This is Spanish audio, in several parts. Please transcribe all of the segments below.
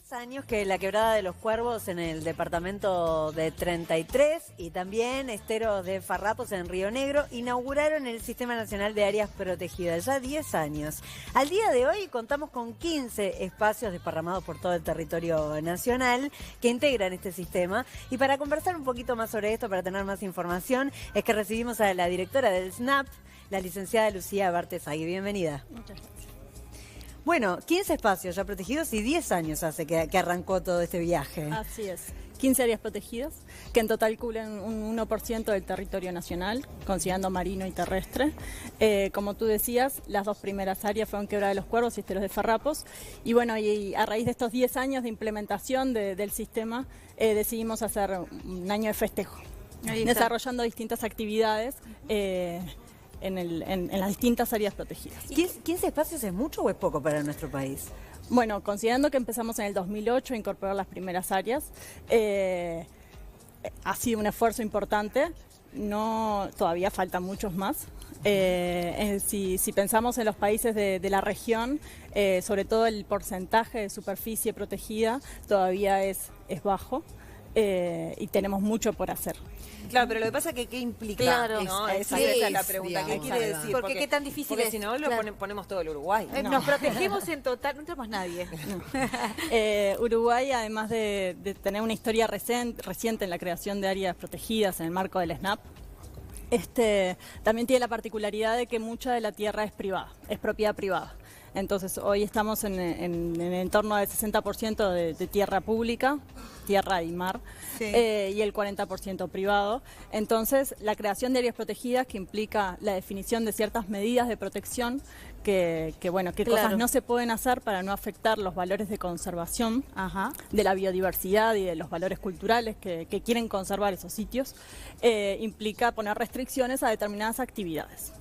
10 años que la Quebrada de los Cuervos en el departamento de 33 y también Esteros de Farrapos en Río Negro inauguraron el Sistema Nacional de Áreas Protegidas, ya 10 años. Al día de hoy contamos con 15 espacios desparramados por todo el territorio nacional que integran este sistema. Y para conversar un poquito más sobre esto, para tener más información, es que recibimos a la directora del SNAP, la licenciada Lucía Bartesagui. Bienvenida. Muchas gracias. Bueno, 15 espacios ya protegidos y 10 años hace que arrancó todo este viaje. Así es. 15 áreas protegidas, que en total cubren un 1% del territorio nacional, considerando marino y terrestre. Como tú decías, las dos primeras áreas fueron Quebrada de los Cuervos y Esteros de Farrapos. Y bueno, y a raíz de estos 10 años de implementación del sistema, decidimos hacer un año de festejo, desarrollando distintas actividades en las distintas áreas protegidas. ¿15 espacios es mucho o es poco para nuestro país? Bueno, considerando que empezamos en el 2008 a incorporar las primeras áreas, ha sido un esfuerzo importante, todavía faltan muchos más. Si pensamos en los países de la región, sobre todo el porcentaje de superficie protegida todavía es bajo. Y tenemos mucho por hacer. Claro, pero lo que pasa es que ¿qué implica? Claro, ¿no? esa es la pregunta. ¿Qué quiere decir? Porque qué tan difícil porque es. Si no, ponemos todo el Uruguay. Nos protegemos en total, no tenemos nadie. Uruguay, además de tener una historia reciente en la creación de áreas protegidas en el marco del SNAP, también tiene la particularidad de que mucha de la tierra es privada, es propiedad privada. Entonces, hoy estamos en torno al 60% de tierra pública, tierra y mar, sí, y el 40% privado. Entonces, la creación de áreas protegidas, que implica la definición de ciertas medidas de protección, qué cosas no se pueden hacer para no afectar los valores de conservación, de la biodiversidad y de los valores culturales que quieren conservar esos sitios, implica poner restricciones a determinadas actividades.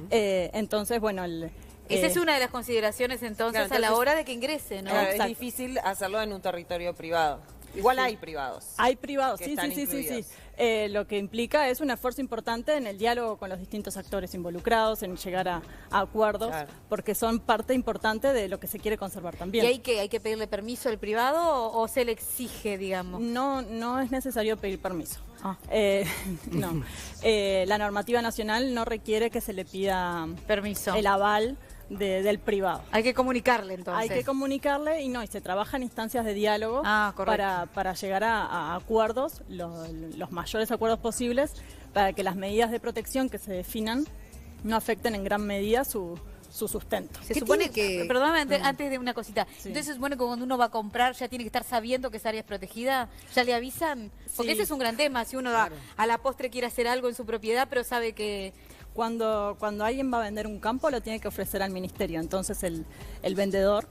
Entonces, bueno, esa es una de las consideraciones entonces a la hora de que ingrese, ¿no? Es difícil hacerlo en un territorio privado. Igual hay privados. Hay privados, sí. Lo que implica es un esfuerzo importante en el diálogo con los distintos actores involucrados, en llegar a acuerdos, porque son parte importante de lo que se quiere conservar también. ¿Y hay que pedirle permiso al privado o se le exige, digamos? No es necesario pedir permiso. No. La normativa nacional no requiere que se le pida permiso, el aval del privado. Hay que comunicarle entonces. Hay que comunicarle y se trabaja en instancias de diálogo para llegar a acuerdos, los mayores acuerdos posibles, para que las medidas de protección que se definan no afecten en gran medida su sustento. Se supone que... Perdóname, antes de una cosita. Sí. Entonces se supone que cuando uno va a comprar ya tiene que estar sabiendo que esa área es protegida, ¿ya le avisan? Porque ese es un gran tema, si uno a la postre quiere hacer algo en su propiedad, pero sabe que... Cuando alguien va a vender un campo, lo tiene que ofrecer al ministerio. Entonces el vendedor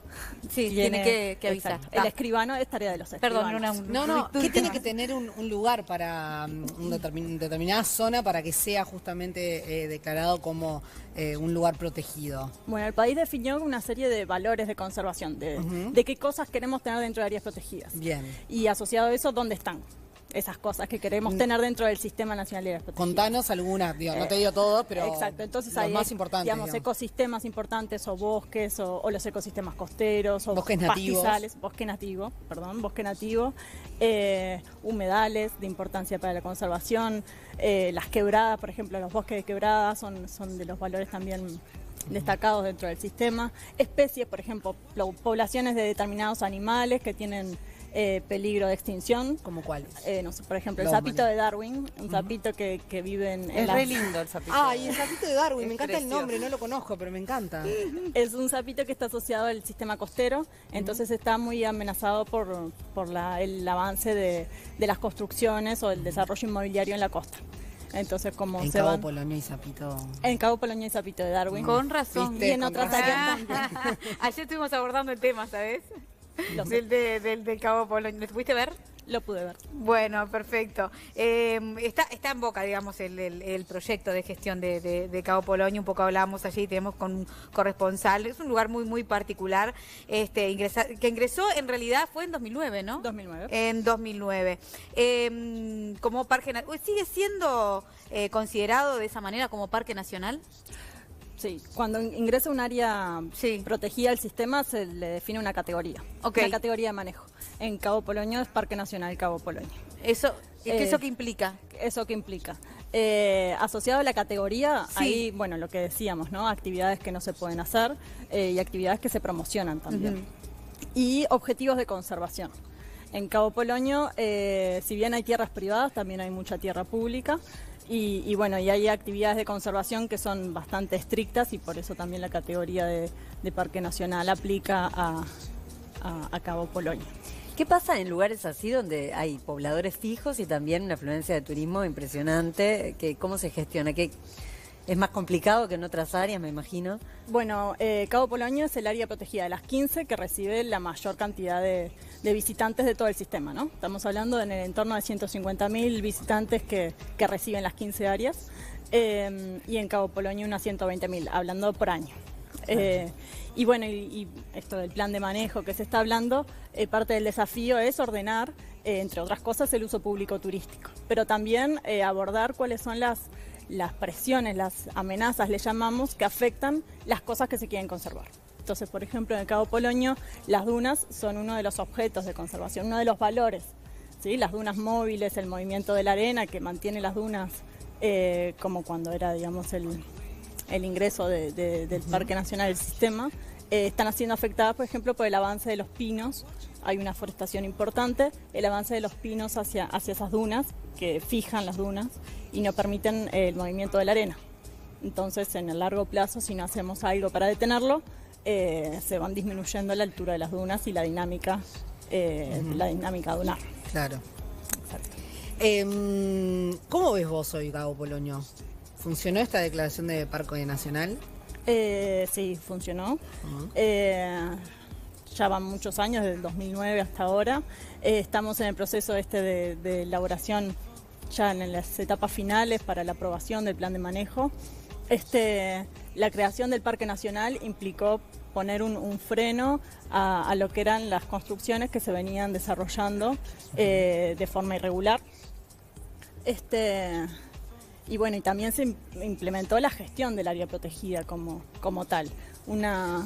tiene que avisar. Exacto. El escribano es tarea de los escribanos. No. ¿Qué tiene que tener un lugar para una determinada zona para que sea justamente declarado como un lugar protegido? Bueno, el país definió una serie de valores de conservación, de qué cosas queremos tener dentro de áreas protegidas. Bien. Y asociado a eso, ¿dónde están esas cosas que queremos tener dentro del Sistema Nacional de Áreas Protegidas? Contanos algunas, no te digo todo, pero exacto. Entonces, los más importantes. Digamos, ecosistemas importantes o bosques o los ecosistemas costeros o bosques nativos. Pastizales, bosque nativo, humedales de importancia para la conservación, las quebradas, por ejemplo, los bosques de quebradas son de los valores también destacados dentro del sistema. Especies, por ejemplo, poblaciones de determinados animales que tienen peligro de extinción. ¿Como cuáles? No sé, por ejemplo, el sapito de Darwin, un sapito que vive en es re lindo el sapito. Y el sapito de Darwin, me encanta el nombre, no lo conozco, pero me encanta. Es un sapito que está asociado al sistema costero, entonces está muy amenazado por el avance de las construcciones o el desarrollo inmobiliario en la costa. Entonces, como en Cabo Polonio y sapito. En Cabo Polonio y sapito de Darwin. Con razón. Y en otras áreas también. Ayer estuvimos abordando el tema, ¿sabes? Del Cabo Polonio. ¿Lo pudiste ver? Lo pude ver. Bueno, perfecto. Está en boca, digamos, el proyecto de gestión de Cabo Polonio. Un poco hablábamos allí, tenemos con un corresponsal. Es un lugar muy, muy particular. Que ingresó, en realidad, fue en 2009, ¿no? 2009. En 2009. Como parque, ¿sigue siendo considerado de esa manera como parque nacional? Sí, cuando ingresa un área protegida al sistema se le define una categoría, una categoría de manejo. en Cabo Polonio es Parque Nacional Cabo Polonio. ¿Eso qué implica? ¿Eso qué implica? Asociado a la categoría, Sí. hay, bueno, lo que decíamos, ¿no? Actividades que no se pueden hacer y actividades que se promocionan también. Y objetivos de conservación. En Cabo Polonio, si bien hay tierras privadas, también hay mucha tierra pública. Y bueno, y hay actividades de conservación que son bastante estrictas y por eso también la categoría de Parque Nacional aplica a Cabo Polonio. ¿Qué pasa en lugares así donde hay pobladores fijos y también una afluencia de turismo impresionante? ¿Cómo se gestiona? ¿Qué es más complicado que en otras áreas, me imagino? Bueno, Cabo Polonio es el área protegida de las 15 que recibe la mayor cantidad de visitantes de todo el sistema, ¿no? Estamos hablando en el entorno de 150.000 visitantes que reciben las 15 áreas y en Cabo Polonio unas 120.000, hablando por año. Y bueno, y esto del plan de manejo que se está hablando, parte del desafío es ordenar, entre otras cosas, el uso público turístico, pero también abordar cuáles son las presiones, las amenazas, le llamamos, que afectan las cosas que se quieren conservar. Entonces, por ejemplo, en el Cabo Polonio, las dunas son uno de los objetos de conservación, uno de los valores, ¿sí? Las dunas móviles, el movimiento de la arena que mantiene las dunas, como cuando era, digamos, el ingreso del Parque Nacional del sistema, están siendo afectadas, por ejemplo, por el avance de los pinos. Hay una forestación importante, el avance de los pinos hacia esas dunas, que fijan las dunas y no permiten el movimiento de la arena. Entonces, en el largo plazo, si no hacemos algo para detenerlo, se van disminuyendo la altura de las dunas y la dinámica dunar. Claro. Exacto. ¿Cómo ves vos hoy Cabo Polonio? ¿Funcionó esta declaración de Parque Nacional? Sí, funcionó. Ya van muchos años, desde el 2009 hasta ahora. Estamos en el proceso de elaboración, ya en las etapas finales para la aprobación del plan de manejo. La creación del Parque Nacional implicó poner un freno a lo que eran las construcciones que se venían desarrollando de forma irregular. Y bueno, y también se implementó la gestión del área protegida como tal.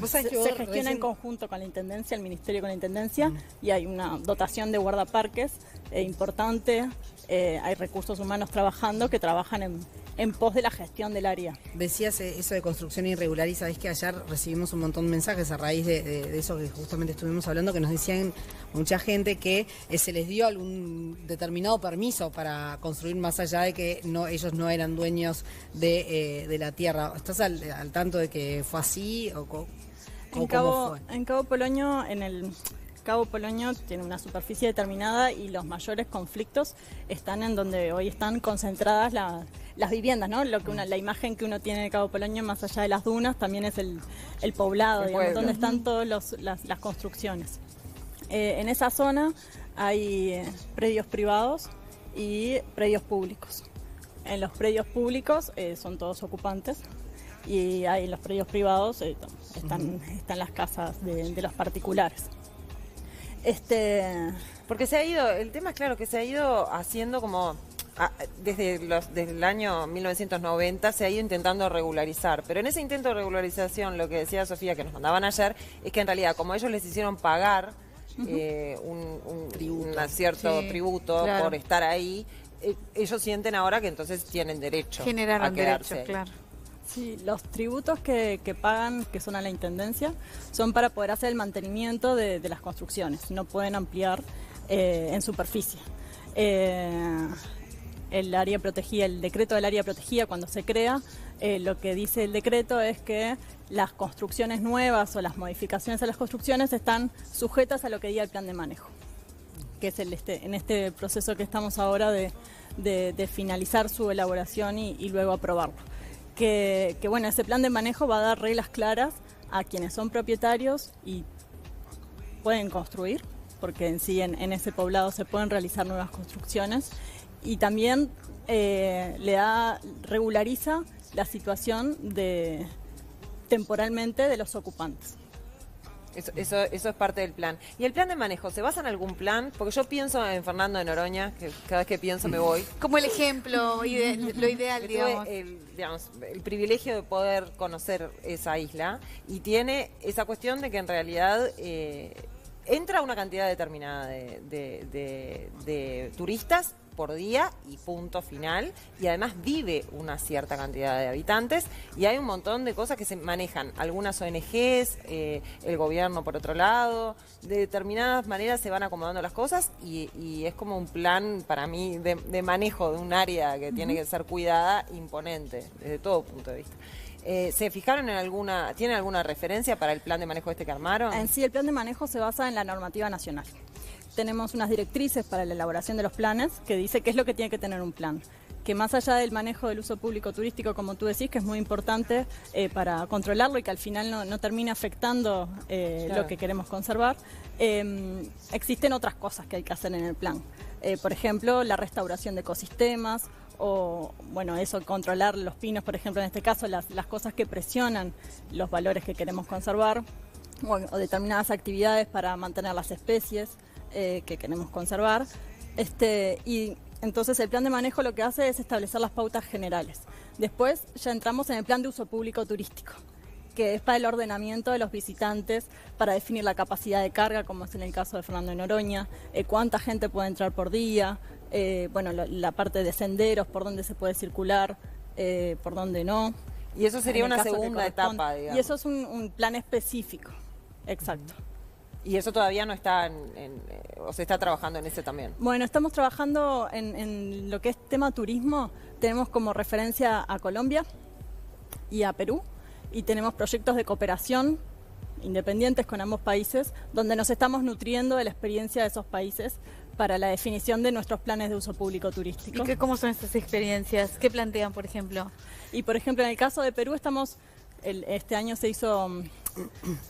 Se gestiona en conjunto con la Intendencia, el Ministerio con la Intendencia, y hay una dotación de guardaparques importante, hay recursos humanos trabajando que trabajan en pos de la gestión del área. Decías eso de construcción irregular y sabés que ayer recibimos un montón de mensajes a raíz de eso que justamente estuvimos hablando, que nos decían mucha gente que se les dio algún determinado permiso para construir más allá de que ellos no eran dueños de la tierra. ¿Estás al tanto de que fue así o cómo fue? En Cabo Polonio, Cabo Polonio tiene una superficie determinada y los mayores conflictos están en donde hoy están concentradas las viviendas, ¿no? La imagen que uno tiene de Cabo Polonio, más allá de las dunas, también es el poblado, digamos, donde están todas las construcciones. En esa zona hay predios privados y predios públicos. En los predios públicos son todos ocupantes y en los predios privados están las casas de los particulares. Porque el tema es claro que se ha ido haciendo como desde el año 1990 se ha ido intentando regularizar, pero en ese intento de regularización, lo que decía Sofía que nos mandaban ayer, es que en realidad como ellos les hicieron pagar un cierto tributo por estar ahí, ellos sienten ahora que entonces tienen derecho Generaron a quedarse derechos, claro. Sí, los tributos que pagan, que son a la Intendencia, son para poder hacer el mantenimiento de las construcciones. No pueden ampliar en superficie. El área protegida, el decreto del área protegida, cuando se crea, lo que dice el decreto es que las construcciones nuevas o las modificaciones a las construcciones están sujetas a lo que diga el plan de manejo, que es en este proceso que estamos ahora de finalizar su elaboración y luego aprobarlo. Que bueno, ese plan de manejo va a dar reglas claras a quienes son propietarios y pueden construir, porque en sí en ese poblado se pueden realizar nuevas construcciones, y también regulariza la situación temporalmente de los ocupantes. Eso es parte del plan. ¿Y el plan de manejo se basa en algún plan? Porque yo pienso en Fernando de Noroña, que cada vez que pienso me voy. Como el ejemplo, lo ideal, digamos. Tuve el privilegio de poder conocer esa isla y tiene esa cuestión de que en realidad entra una cantidad determinada de turistas por día y punto final, y además vive una cierta cantidad de habitantes, y hay un montón de cosas que se manejan, algunas ONGs, el gobierno por otro lado, de determinadas maneras se van acomodando las cosas, y es como un plan para mí de manejo de un área que tiene que ser cuidada, imponente, desde todo punto de vista. ¿Se fijaron en tienen alguna referencia para el plan de manejo que armaron? En sí, el plan de manejo se basa en la normativa nacional. Tenemos unas directrices para la elaboración de los planes que dice qué es lo que tiene que tener un plan. Que más allá del manejo del uso público turístico, como tú decís, que es muy importante para controlarlo y que al final no termine afectando lo que queremos conservar, existen otras cosas que hay que hacer en el plan. Por ejemplo, la restauración de ecosistemas, o bueno, eso, controlar los pinos, por ejemplo, en este caso, las cosas que presionan los valores que queremos conservar, o determinadas actividades para mantener las especies que queremos conservar. Y entonces el plan de manejo lo que hace es establecer las pautas generales. Después ya entramos en el plan de uso público turístico, que es para el ordenamiento de los visitantes, para definir la capacidad de carga, como es en el caso de Fernando de Noroña, cuánta gente puede entrar por día, la parte de senderos, por dónde se puede circular, por dónde no. Y eso sería una segunda etapa, digamos. Y eso es un plan específico, exacto. Y eso todavía no está o se está trabajando en ese también. Bueno, estamos trabajando en lo que es tema turismo. Tenemos como referencia a Colombia y a Perú, y tenemos proyectos de cooperación independientes con ambos países, donde nos estamos nutriendo de la experiencia de esos países para la definición de nuestros planes de uso público turístico. ¿Y cómo son estas experiencias? ¿Qué plantean, por ejemplo? Y por ejemplo, en el caso de Perú este año se hizo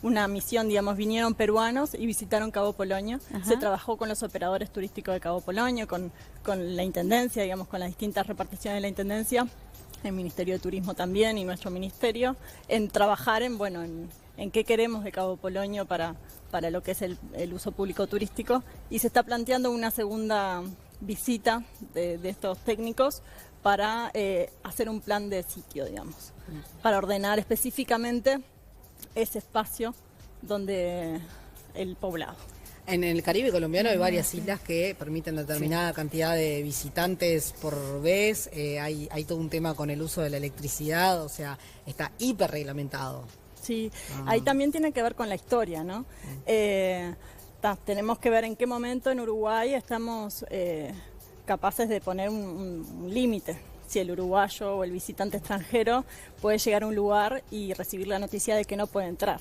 una misión, digamos, vinieron peruanos y visitaron Cabo Polonio. Ajá. Se trabajó con los operadores turísticos de Cabo Polonio, con la Intendencia, digamos, con las distintas reparticiones de la Intendencia, el Ministerio de Turismo también y nuestro ministerio, en trabajar en qué queremos de Cabo Polonio para lo que es el uso público turístico, y se está planteando una segunda visita de estos técnicos para hacer un plan de sitio, digamos, para ordenar específicamente ese espacio donde el poblado. En el Caribe colombiano hay varias islas que permiten determinada cantidad de visitantes por vez. Hay todo un tema con el uso de la electricidad, o sea, está hiper reglamentado. Sí, ahí también tiene que ver con la historia, ¿no? Tenemos que ver en qué momento en Uruguay estamos capaces de poner un límite. Si el uruguayo o el visitante extranjero puede llegar a un lugar y recibir la noticia de que no puede entrar.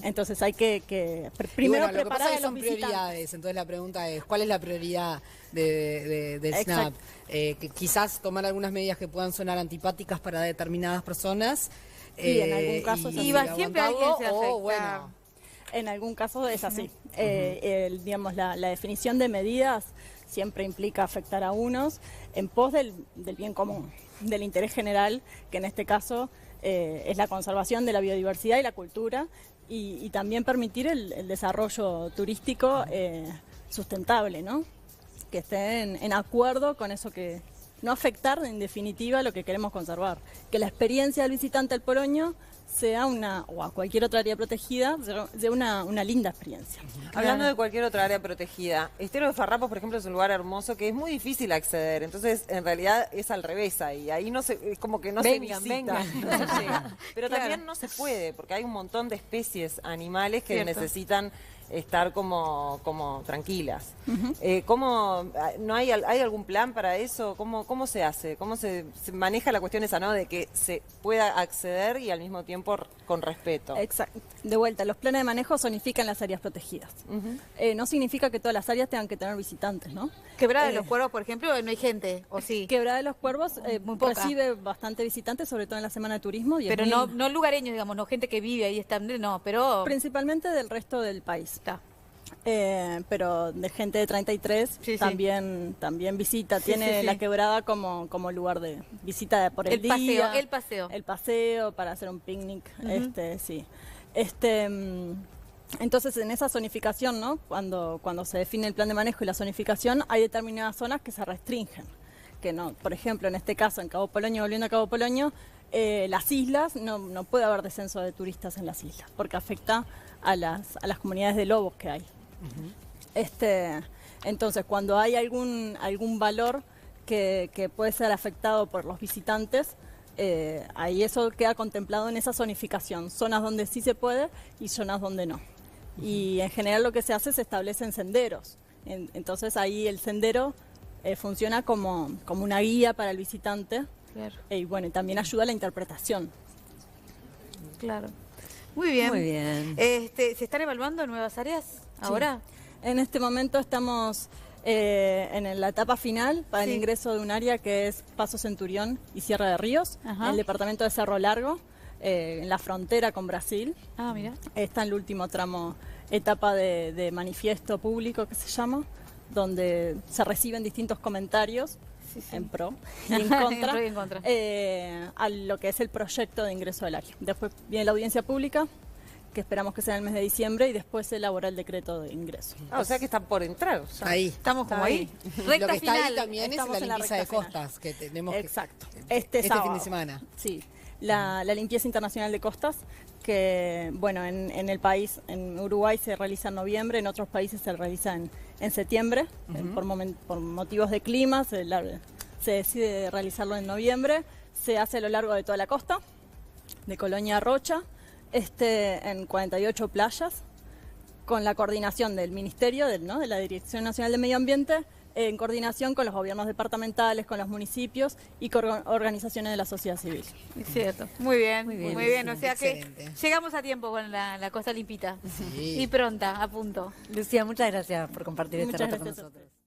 Entonces hay que primero lo que pasa preparar es que a los son visitantes. prioridades. Entonces la pregunta es, ¿cuál es la prioridad del SNAP? Que quizás tomar algunas medidas que puedan sonar antipáticas para determinadas personas. Y en algún caso y va siempre alguien se afecta. En algún caso es así. Digamos, la definición de medidas siempre implica afectar a unos en pos del bien común, del interés general, que en este caso es la conservación de la biodiversidad y la cultura, y también permitir el desarrollo turístico sustentable, ¿no? Que esté en acuerdo con eso, que no afectar en definitiva lo que queremos conservar, que la experiencia del visitante al Polonio sea o a cualquier otra área protegida, sea una linda experiencia. Hablando de cualquier otra área protegida, Estero de Farrapos, por ejemplo, es un lugar hermoso que es muy difícil acceder, entonces en realidad es al revés ahí no se, es como que no se visita, no se llega. Pero también no se puede, porque hay un montón de especies animales que necesitan estar como tranquilas. ¿No hay algún plan para eso? ¿Cómo se hace? ¿Cómo se maneja la cuestión esa, ¿no? De que se pueda acceder y al mismo tiempo con respeto? Exacto. De vuelta, los planes de manejo zonifican las áreas protegidas. No significa que todas las áreas tengan que tener visitantes, ¿no? Quebrada de los Cuervos, por ejemplo, no hay gente, ¿o sí? Quebrada de los Cuervos recibe bastante visitantes, sobre todo en la semana de turismo. Pero no lugareños, digamos, no gente que vive ahí, pero... Principalmente del resto del país. Pero de gente de 33 también visita, tiene la quebrada como lugar de visita por el día. El paseo para hacer un picnic, entonces en esa zonificación, ¿no? Cuando se define el plan de manejo y la zonificación, hay determinadas zonas que se restringen, que no, por ejemplo, en este caso en Cabo Polonio, volviendo a Cabo Polonio, las islas, no puede haber descenso de turistas en las islas, porque afecta a las comunidades de lobos que hay. Entonces, cuando hay algún valor que puede ser afectado por los visitantes, ahí eso queda contemplado en esa zonificación, zonas donde sí se puede y zonas donde no. Y en general lo que se hace es establecen senderos. Entonces ahí el sendero funciona como una guía para el visitante. Claro. Y bueno, también ayuda a la interpretación. Claro. Muy bien. Muy bien. ¿Se están evaluando nuevas áreas ahora? Sí. En este momento estamos en la etapa final para el ingreso de un área que es Paso Centurión y Sierra de Ríos, en el departamento de Cerro Largo, en la frontera con Brasil. Ah, mira. Está en el último tramo, etapa de manifiesto público que se llama, donde se reciben distintos comentarios en pro y en contra, pro y en contra. A lo que es el proyecto de ingreso del área. Después viene la audiencia pública, que esperamos que sea en el mes de diciembre, y después se elabora el decreto de ingreso. O sea que están por entrar. Ahí. Estamos como ahí. Lo que está ahí también es Estamos la en la limpieza de recta final. costas que tenemos Exacto. este sábado. fin de semana. Sí. La limpieza internacional de costas, que bueno, en el país, en Uruguay se realiza en noviembre, en otros países se realiza en septiembre, por motivos de clima se decide realizarlo en noviembre, se hace a lo largo de toda la costa, de Colonia a Rocha, en 48 playas, con la coordinación del Ministerio, de la Dirección Nacional de Medio Ambiente, en coordinación con los gobiernos departamentales, con los municipios y con organizaciones de la sociedad civil. Es cierto. Muy bien, Muy bien, muy bien. O sea excelente. que llegamos a tiempo con la costa limpita. Sí. Y pronta, a punto. Lucía, muchas gracias por compartir este Muchas rato con gracias a nosotros.